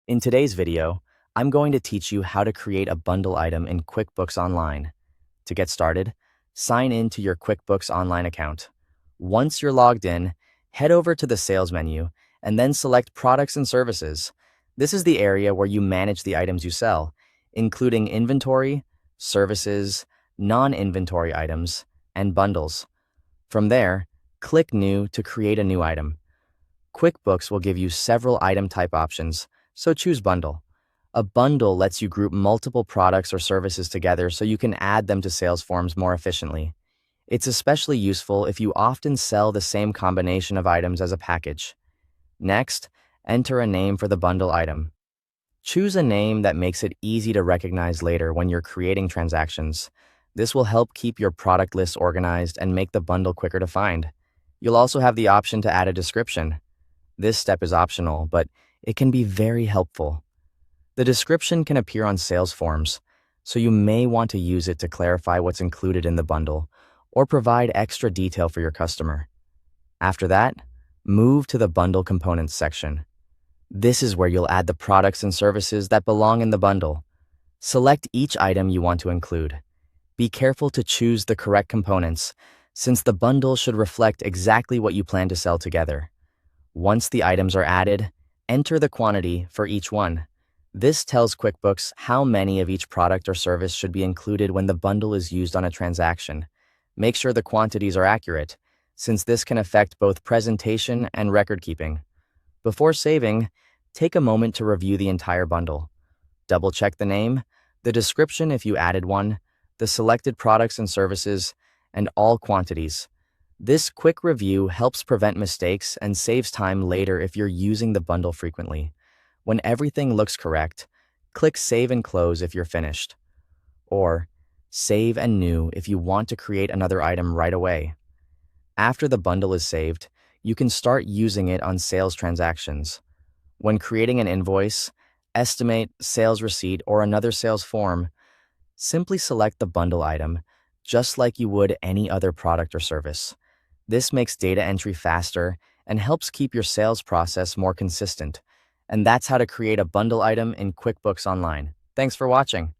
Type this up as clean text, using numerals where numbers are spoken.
In today's video, I'm going to teach you how to create a bundle item in QuickBooks Online. To get started, sign in to your QuickBooks Online account. Once you're logged in, head over to the Sales menu and then select Products and Services. This is the area where you manage the items you sell, including inventory, services, non-inventory items, and bundles. From there, click New to create a new item. QuickBooks will give you several item type options, so choose Bundle. A bundle lets you group multiple products or services together so you can add them to sales forms more efficiently. It's especially useful if you often sell the same combination of items as a package. Next, enter a name for the bundle item. Choose a name that makes it easy to recognize later when you're creating transactions. This will help keep your product list organized and make the bundle quicker to find. You'll also have the option to add a description. This step is optional, but it can be very helpful. The description can appear on sales forms, so you may want to use it to clarify what's included in the bundle or provide extra detail for your customer. After that, move to the Bundle Components section. This is where you'll add the products and services that belong in the bundle. Select each item you want to include. Be careful to choose the correct components, since the bundle should reflect exactly what you plan to sell together. Once the items are added, enter the quantity for each one. This tells QuickBooks how many of each product or service should be included when the bundle is used on a transaction. Make sure the quantities are accurate, since this can affect both presentation and record keeping. Before saving, take a moment to review the entire bundle. Double-check the name, the description if you added one, the selected products and services, and all quantities. This quick review helps prevent mistakes and saves time later if you're using the bundle frequently. When everything looks correct, click Save and Close if you're finished. Or, Save and New if you want to create another item right away. After the bundle is saved, you can start using it on sales transactions. When creating an invoice, estimate, sales receipt, or another sales form, simply select the bundle item, just like you would any other product or service. This makes data entry faster and helps keep your sales process more consistent. And that's how to create a bundle item in QuickBooks Online. Thanks for watching.